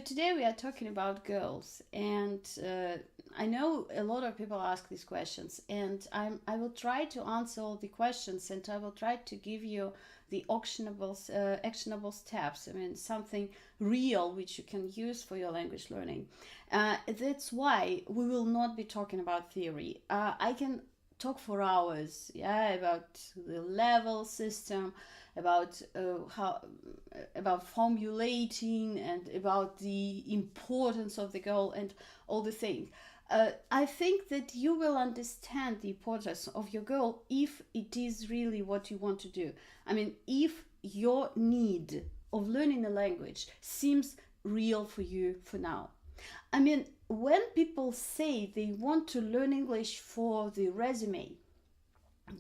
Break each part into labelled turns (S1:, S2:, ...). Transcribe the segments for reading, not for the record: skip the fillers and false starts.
S1: Today we are talking about girls, and I know a lot of people ask these questions, and I will try to answer all the questions, and I will try to give you the actionable steps. I mean, something real which you can use for your language learning. That's why we will not be talking about theory. I can talk for hours, yeah, about the level system, about how about formulating and about the importance of the goal and all the things. I think that you will understand the importance of your goal if it is really what you want to do. I mean, if your need of learning a language seems real for you for now. I mean, when people say they want to learn English for the resume,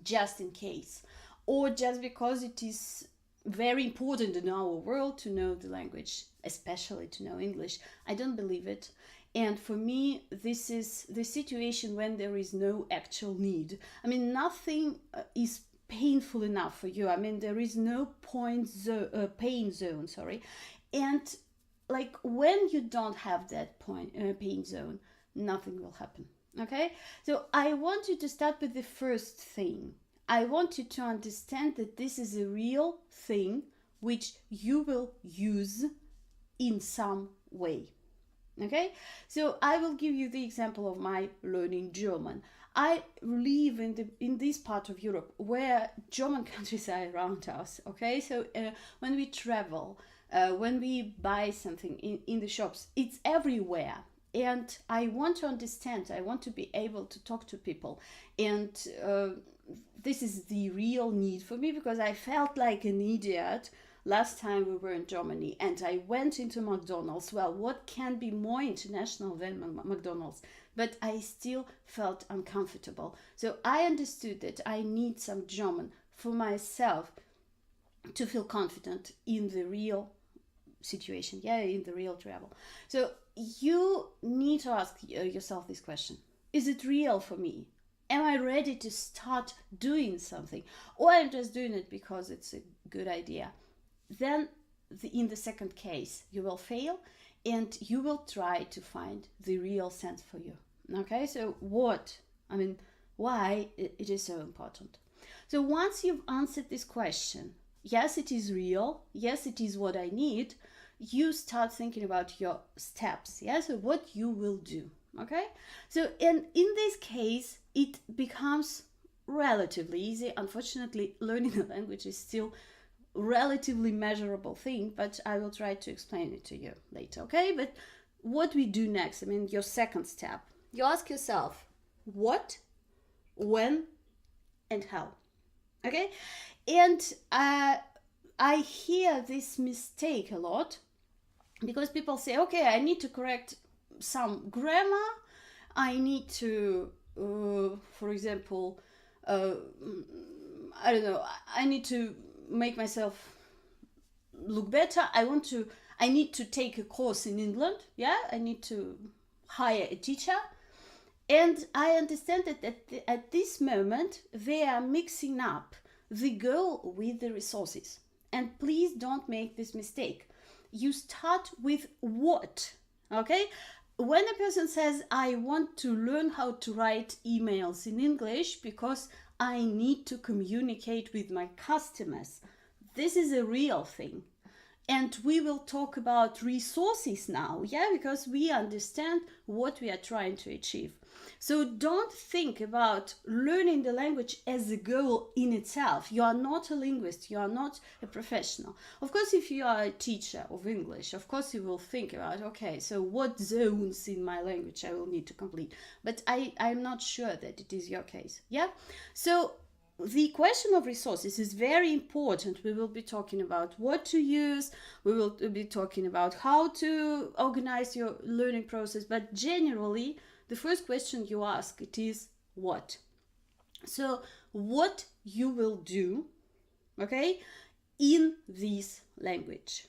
S1: just in case, or just because it is very important in our world to know the language, especially to know English. I don't believe it. And for me, this is the situation when there is no actual need. I mean, nothing is painful enough for you. I mean, there is no pain zone, sorry. And like when you don't have that pain zone, nothing will happen. Okay, so I want you to start with the first thing. I want you to understand that this is a real thing which you will use in some way. Okay, so I will give you the example of my learning German. I live in this part of Europe where German countries are around us. Okay, so when we travel, when we buy something in the shops, it's everywhere. And I want to understand, I want to be able to talk to people. And this is the real need for me, because I felt like an idiot last time we were in Germany and I went into McDonald's. Well, what can be more international than McDonald's? But I still felt uncomfortable. So I understood that I need some German for myself to feel confident in the real situation, yeah, in the real travel. So you need to ask yourself this question: is it real for me? Am I ready to start doing something, or I'm just doing it because it's a good idea? Then in the second case you will fail, and you will try to find the real sense for you. Okay, so why it is so important. So once you've answered this question, yes, it is real, yes, it is what I need, you start thinking about your steps. Yeah, so what you will do. Okay, so in this case it becomes relatively easy. Unfortunately, learning a language is still relatively measurable thing, but I will try to explain it to you later. Okay, but what we do next, I mean, your second step, you ask yourself what, when, and how. Okay, and I hear this mistake a lot, because people say, okay, I need to correct some grammar, I need to for example, I don't know, I need to make myself look better, I need to take a course in England, yeah, I need to hire a teacher. And I understand that at this moment they are mixing up the goal with the resources. And please don't make this mistake. You start with what, okay? When a person says, I want to learn how to write emails in English because I need to communicate with my customers, this is a real thing. And we will talk about resources now, yeah, because we understand what we are trying to achieve. So don't think about learning the language as a goal in itself. You are not a linguist, you are not a professional. Of course, if you are a teacher of English, of course you will think about, okay, so what zones in my language I will need to complete. But I'm not sure that it is your case, yeah? So the question of resources is very important. We will be talking about what to use, we will be talking about how to organize your learning process, but generally the first question you ask, it is what. So what you will do, okay, in this language.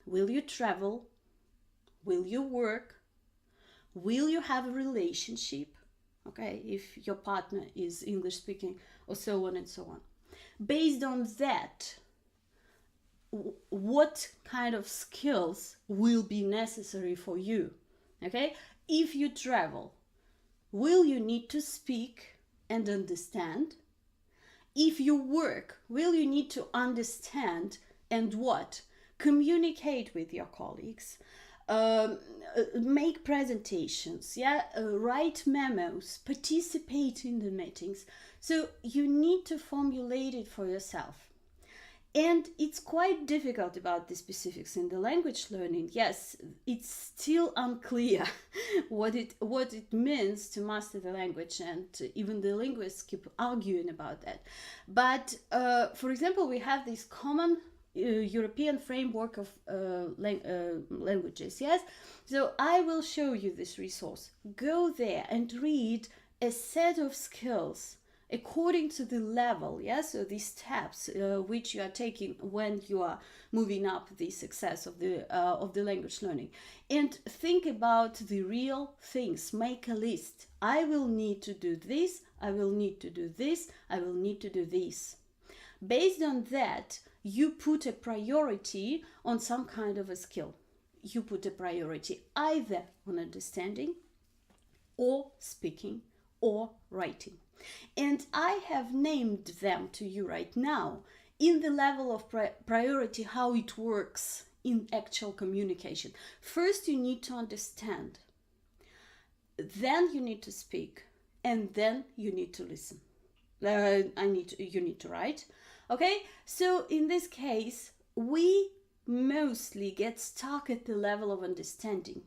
S1: Will you travel? Will you work? Will you have a relationship? Okay, if your partner is English speaking, or so on and so on. Based on that, what kind of skills will be necessary for you. Okay, if you travel, will you need to speak and understand? If you work, will you need to understand and what? Communicate with your colleagues, make presentations, write memos, participate in the meetings. So you need to formulate it for yourself. And it's quite difficult about the specifics in the language learning. Yes, it's still unclear what it means to master the language, and even the linguists keep arguing about that. But for example, we have this common European framework of languages. Yes, so I will show you this resource. Go there and read a set of skills according to the level, so these steps which you are taking when you are moving up the success of the language learning, and think about the real things. Make a list. I will need to do this, I will need to do this, I will need to do this. Based on that, you put a priority on some kind of a skill. You put a priority either on understanding or speaking or writing. And I have named them to you right now in the level of priority, how it works in actual communication. First, you need to understand. Then you need to speak. And then you need to listen. You need to write. Okay? So in this case, we mostly get stuck at the level of understanding.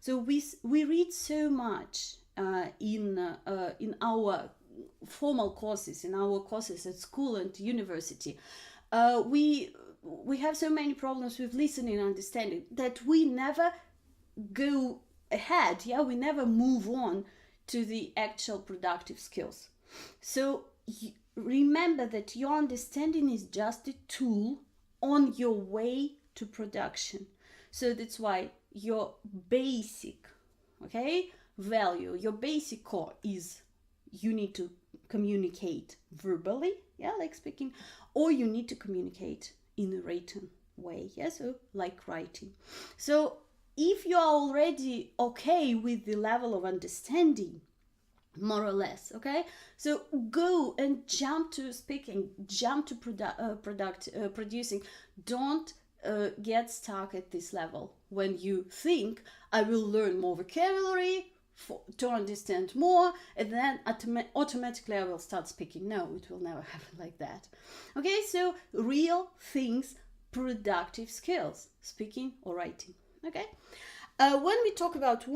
S1: So we read so much in our formal courses, in our courses at school and university. We have so many problems with listening and understanding that we never go ahead. We never move on to the actual productive skills. So remember that your understanding is just a tool on your way to production. So that's why your basic value, your basic core is you need to communicate verbally, like speaking, or you need to communicate in a written way, so like writing. So if you are already okay with the level of understanding, more or less, so go and jump to speaking, jump to producing. Don't get stuck at this level when you think I will learn more vocabulary to understand more, and then automatically I will start speaking. No, it will never happen like that. Okay, so real things, productive skills, speaking or writing. Okay, when we talk about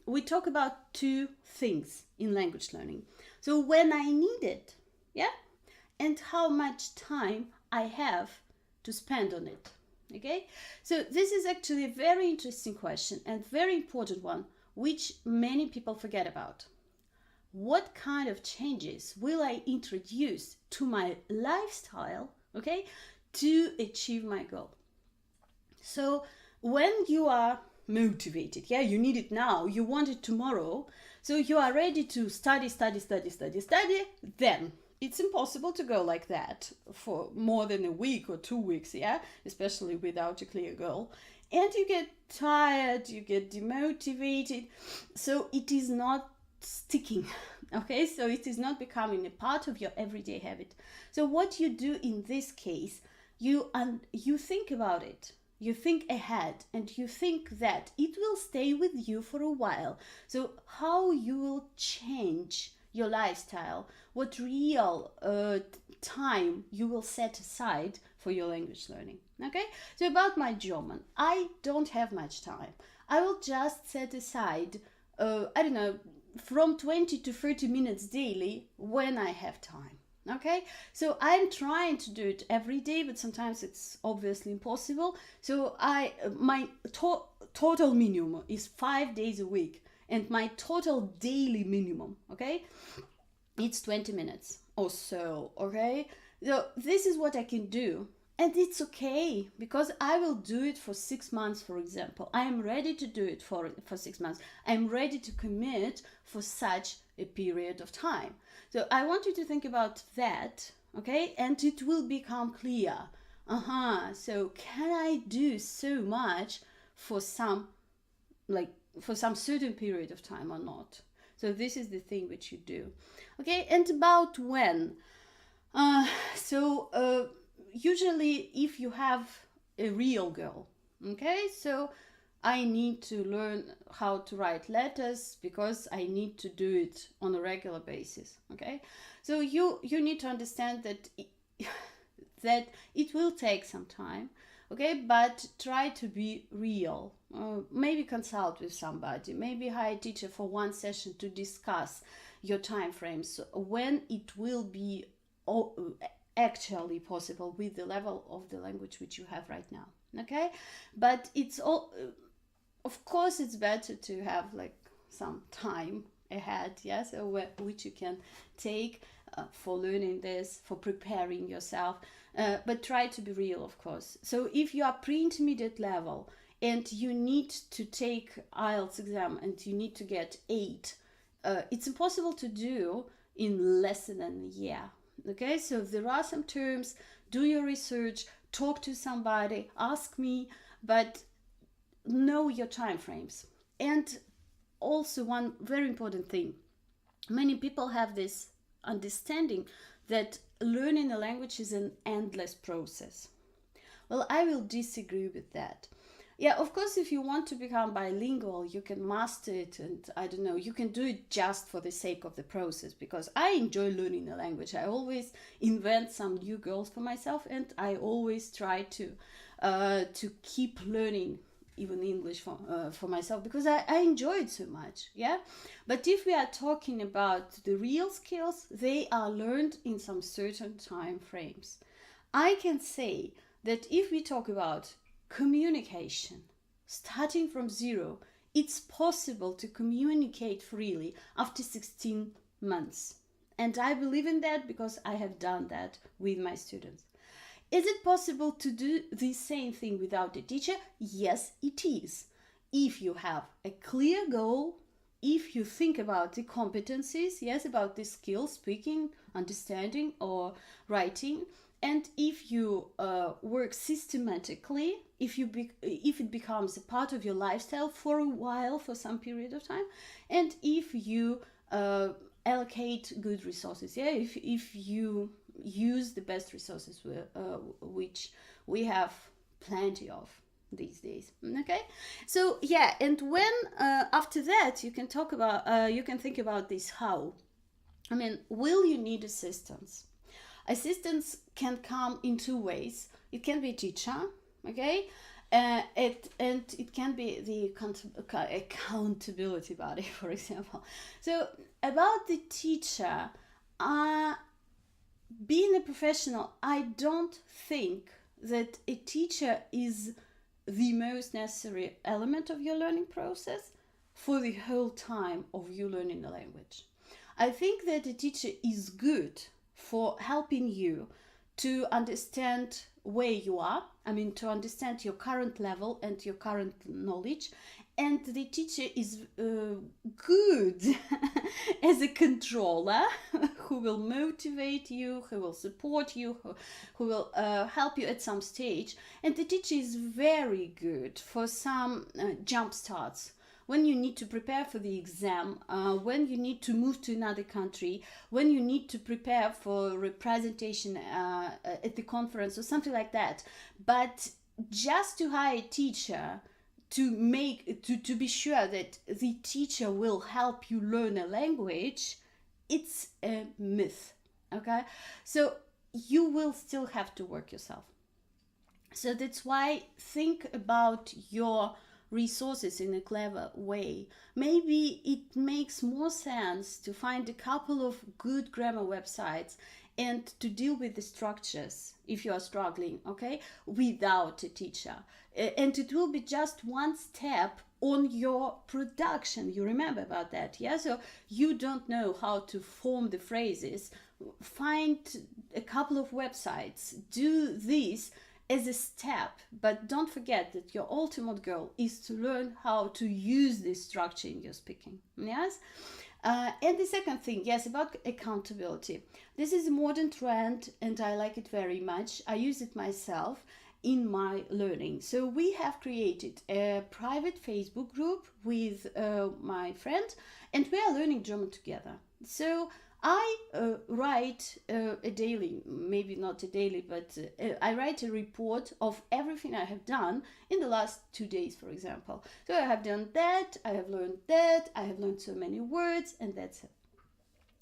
S1: we talk about two things in language learning. So when I need it, and how much time I have to spend on it. Okay, so this is actually a very interesting question and very important one, which many people forget about. What kind of changes will I introduce to my lifestyle, to achieve my goal? So when you are motivated, you need it now, you want it tomorrow, so you are ready to study, then it's impossible to go like that for more than a week or 2 weeks, especially without a clear goal. And you get tired, you get demotivated, so it is not sticking, so it is not becoming a part of your everyday habit. So what you do in this case, you think about it, you think ahead, and you think that it will stay with you for a while. So how you will change your lifestyle, what real time you will set aside for your language learning. So about my German, I don't have much time. I will just set aside from 20 to 30 minutes daily when I have time. So I'm trying to do it every day, but sometimes it's obviously impossible. So my total minimum is 5 days a week, and my total daily minimum, it's 20 minutes or so. So this is what I can do. And it's okay, because I will do it for 6 months, for example. I am ready to do it for 6 months. I'm ready to commit for such a period of time. So I want you to think about that, and it will become clear So can I do so much for some, like, for some certain period of time or not? So this is the thing which you do. Okay, and about when. Uh, Usually if you have a real girl, okay, so I need to learn how to write letters because I need to do it on a regular basis, okay? So you need to understand that that it will take some time, okay, but try to be real. Maybe consult with somebody, maybe hire a teacher for one session to discuss your time frames, when it will be actually possible with the level of the language which you have right now, okay? But it's all, of course it's better to have like some time ahead, yes, which you can take for learning this, for preparing yourself, but try to be real, of course. So if you are pre-intermediate level and you need to take IELTS exam and you need to get 8, it's impossible to do in less than a year, okay? So there are some terms, do your research, talk to somebody, ask me, but know your time frames. And also one very important thing, many people have this understanding that learning a language is an endless process. Well, I will disagree with that. Yeah, of course, if you want to become bilingual, you can master it, and I don't know, you can do it just for the sake of the process, because I enjoy learning a language. I always invent some new goals for myself, and I always try to keep learning even English for myself, because I enjoy it so much, yeah? But if we are talking about the real skills, they are learned in some certain time frames. I can say that if we talk about communication, starting from zero, it's possible to communicate freely after 16 months. And I believe in that because I have done that with my students. Is it possible to do the same thing without a teacher? Yes, it is. If you have a clear goal, if you think about the competencies, yes, about the skills, speaking, understanding, or writing, and if you work systematically, if it becomes a part of your lifestyle for a while, for some period of time, and if you allocate good resources, yeah, if you use the best resources which we have plenty of these days, okay? So yeah, and when after that you can talk about you can think about this how. I mean, will you need assistance? Assistance can come in two ways. It can be a teacher, okay? It can be the accountability body, for example. So about the teacher, being a professional, I don't think that a teacher is the most necessary element of your learning process for the whole time of you learning the language. I think that a teacher is good for helping you to understand where you are, I mean, to understand your current level and your current knowledge. And the teacher is good as a controller who will motivate you, who will support you, who will help you at some stage. And the teacher is very good for some jump starts. When you need to prepare for the exam, when you need to move to another country, when you need to prepare for a presentation at the conference or something like that. But just to hire a teacher to be sure that the teacher will help you learn a language, it's a myth, okay? So you will still have to work yourself. So that's why think about your resources in a clever way. Maybe it makes more sense to find a couple of good grammar websites and to deal with the structures if you are struggling, okay, without a teacher. And it will be just one step on your production. You remember about that, yeah? So you don't know how to form the phrases. Find a couple of websites. Do this as a step, but don't forget that your ultimate goal is to learn how to use this structure in your speaking, yes? And the second thing, yes, about accountability. This is a modern trend and I like it very much. I use it myself in my learning. So we have created a private Facebook group with my friend and we are learning German together. So I write a daily, maybe not a daily, but I write a report of everything I have done in the last 2 days, for example. So I have done that, I have learned so many words, and that's it.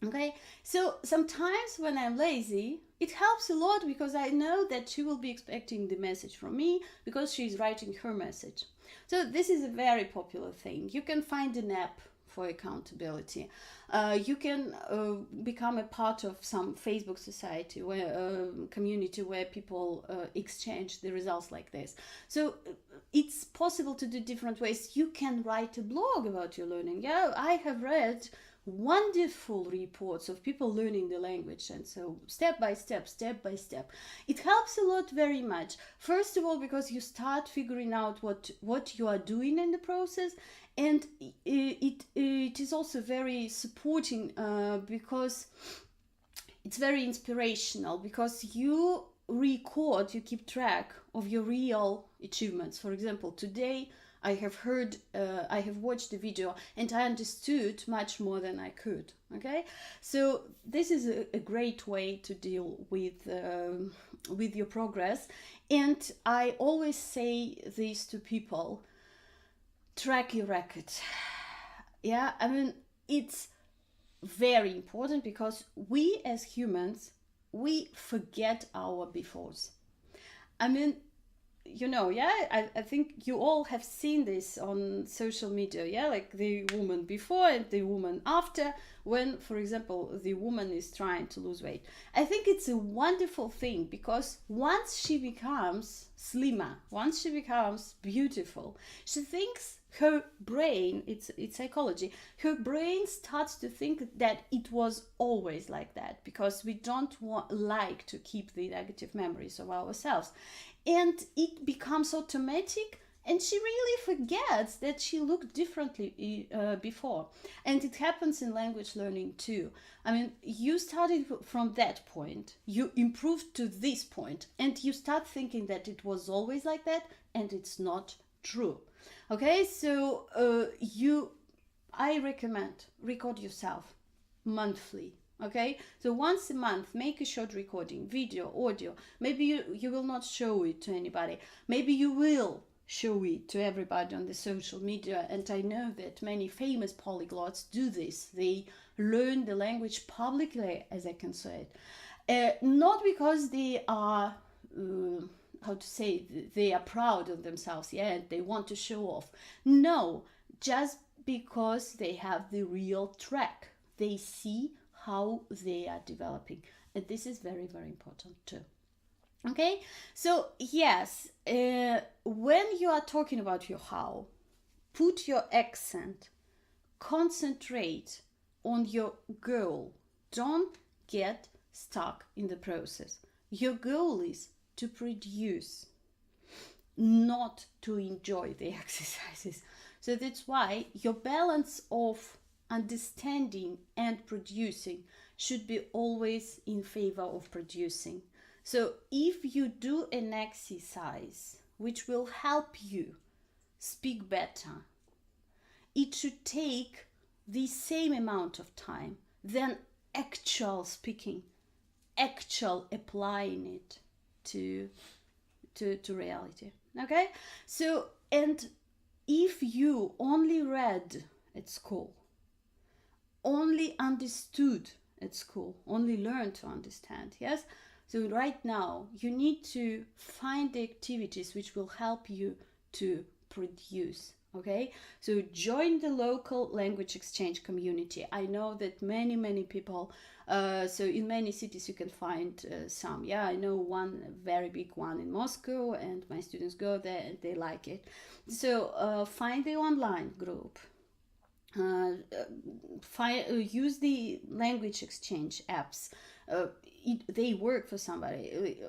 S1: Okay, so sometimes when I'm lazy, it helps a lot because I know that she will be expecting the message from me because she's writing her message. So this is a very popular thing. You can find an app for accountability. You can become a part of some Facebook society where community where people exchange the results like this. So it's possible to do different ways. You can write a blog about your learning. Yeah, I have read wonderful reports of people learning the language, and so step by step, it helps a lot, very much. First of all, because you start figuring out what you are doing in the process, and it is also very supporting because it's very inspirational, because you keep track of your real achievements. For example, today I have watched the video and I understood much more than I could. Okay, so this is a great way to deal with your progress. And I always say this to people: track your record. Yeah, I mean, it's very important because we as humans, we forget our befores. I mean, I think you all have seen this on social media, yeah, like the woman before and the woman after, when, for example, the woman is trying to lose weight. I think it's a wonderful thing because once she becomes slimmer, once she becomes beautiful, she thinks her brain, it's psychology, her brain starts to think that it was always like that, because we don't like to keep the negative memories of ourselves. And it becomes automatic, and she really forgets that she looked differently before. And it happens in language learning too. I mean, you started from that point, you improved to this point, and you start thinking that it was always like that, and it's not true. Okay, so I recommend record yourself monthly. Okay, so once a month, make a short recording, video, audio. Maybe you will not show it to anybody. Maybe you will show it to everybody on the social media. And I know that many famous polyglots do this. They learn the language publicly, as I can say it. Not because they are, they are proud of themselves, yeah, and they want to show off. No, just because they have the real track. They see how they are developing, and this is very, very important too. Okay, so yes, when you are talking about your how, put your accent, concentrate on your goal. Don't get stuck in the process. Your goal is to produce, not to enjoy the exercises. So that's why your balance of understanding and producing should be always in favor of producing. So if you do an exercise which will help you speak better, it should take the same amount of time than actual speaking, actual applying it to reality. Okay, so, and if you only read at school, only understood at school, only learned to understand, yes, so right now you need to find the activities which will help you to produce. Okay, so join the local language exchange community. I know that many people, so in many cities you can find some. Yeah, I know one very big one in Moscow, and my students go there and they like it. So find the online group. Use the language exchange apps. They work for somebody.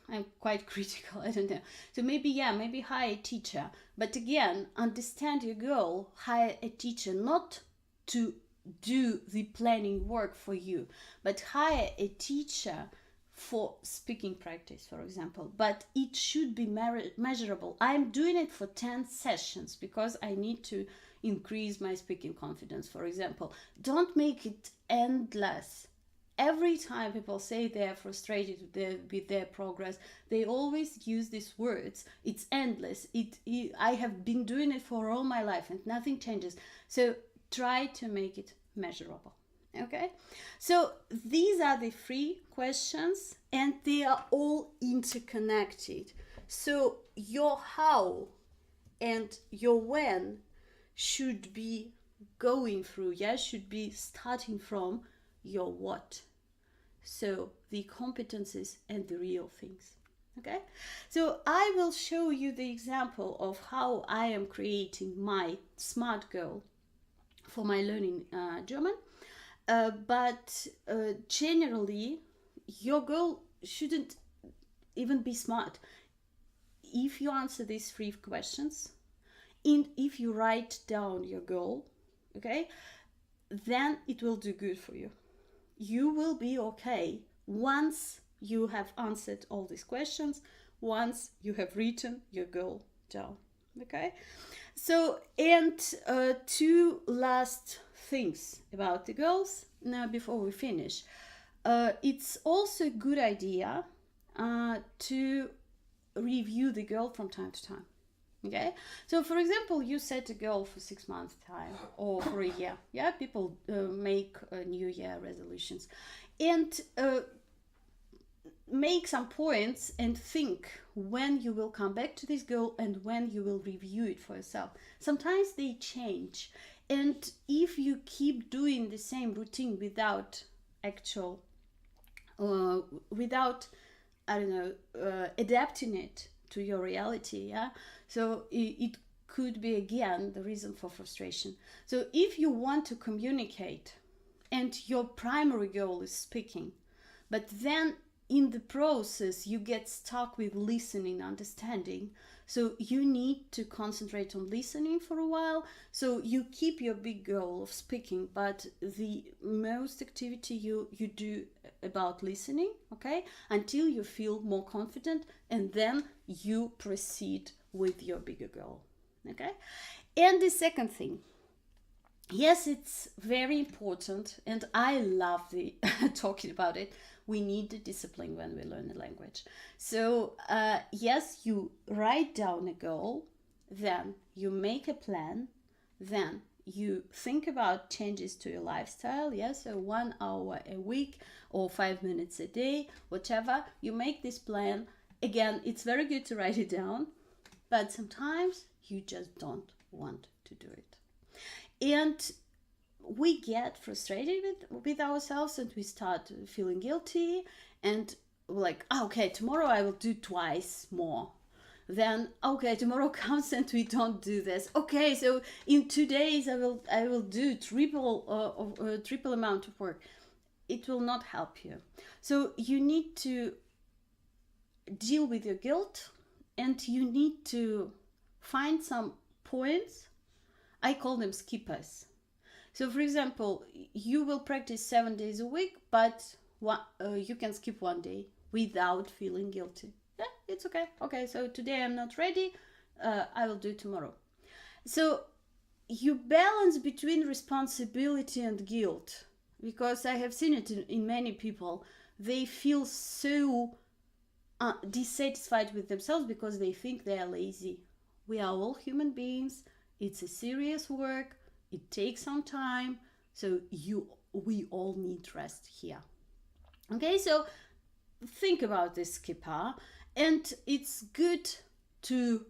S1: I'm quite critical, I don't know. So maybe hire a teacher. But again, understand your goal, hire a teacher, not to do the planning work for you, but hire a teacher for speaking practice, for example, but it should be measurable. I'm doing it for 10 sessions because I need to increase my speaking confidence, for example. Don't make it endless. Every time people say they're frustrated with their progress, they always use these words. It's endless. I have been doing it for all my life and nothing changes. So try to make it measurable. Okay, so these are the 3 questions and they are all interconnected. So your how and your when should be going through, should be starting from your what. So the competencies and the real things. Okay, so I will show you the example of how I am creating my SMART goal for my learning German. But generally, your goal shouldn't even be SMART. If you answer these 3 questions, and if you write down your goal, okay, then it will do good for you. You will be okay once you have answered all these questions, once you have written your goal down. Okay, so and 2 last things about the goals now before we finish. It's also a good idea to review the goal from time to time. Okay, so for example, you set a goal for 6 months time or for a year. People make new year resolutions and make some points and think when you will come back to this goal and when you will review it for yourself. Sometimes they change, and if you keep doing the same routine without actual without adapting it to your reality, so it could be again the reason for frustration. So if you want to communicate and your primary goal is speaking, but then in the process you get stuck with listening, understanding, so you need to concentrate on listening for a while. So you keep your big goal of speaking, but the most activity you do about listening, okay, until you feel more confident, and then you proceed with your bigger goal. Okay, and the second thing, yes, it's very important, and I love the talking about it. We need the discipline when we learn a language. So yes, you write down a goal, then you make a plan, then you think about changes to your lifestyle. So 1 hour a week or 5 minutes a day, whatever. You make this plan. Again, it's very good to write it down, but sometimes you just don't want to do it. And we get frustrated with ourselves, and we start feeling guilty, and we're like, okay, tomorrow I will do twice more. Then okay, tomorrow comes and we don't do this. Okay, so in 2 days I will do triple amount of work. It will not help you. So you need to deal with your guilt, and you need to find some points. I call them skippers. So for example, you will practice 7 days a week, but you can skip 1 day without feeling guilty. It's okay. Okay, so today I'm not ready. I will do it tomorrow. So you balance between responsibility and guilt, because I have seen it in many people. They feel so dissatisfied with themselves because they think they are lazy. We are all human beings. It's a serious work. It takes some time. So we all need rest here. Okay, so think about this skipper. And it's good to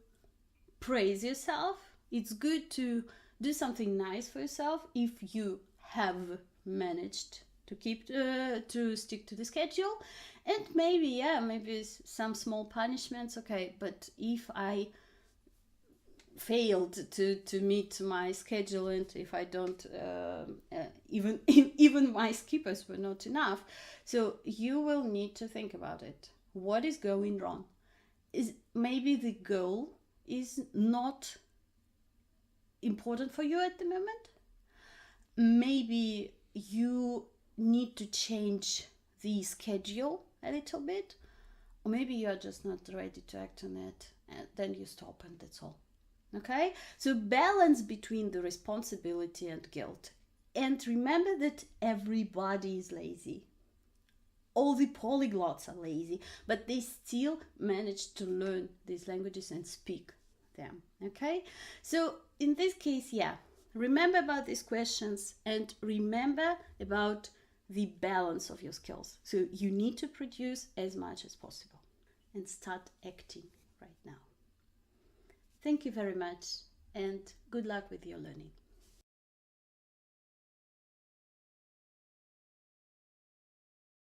S1: praise yourself. It's good to do something nice for yourself if you have managed to keep to stick to the schedule. And maybe some small punishments. Okay, but if I failed to meet my schedule, and if I don't even my skippers were not enough, so you will need to think about it. What is going wrong? Is maybe the goal is not important for you at the moment? maybe you need to change the schedule a little bit, or maybe you're just not ready to act on it, and then you stop and that's all. Okay, so balance between the responsibility and guilt. And remember that everybody is lazy. All the polyglots are lazy, but they still manage to learn these languages and speak them. Okay, so in this case, yeah, remember about these questions and remember about the balance of your skills. So you need to produce as much as possible and start acting right now. Thank you very much and good luck with your learning.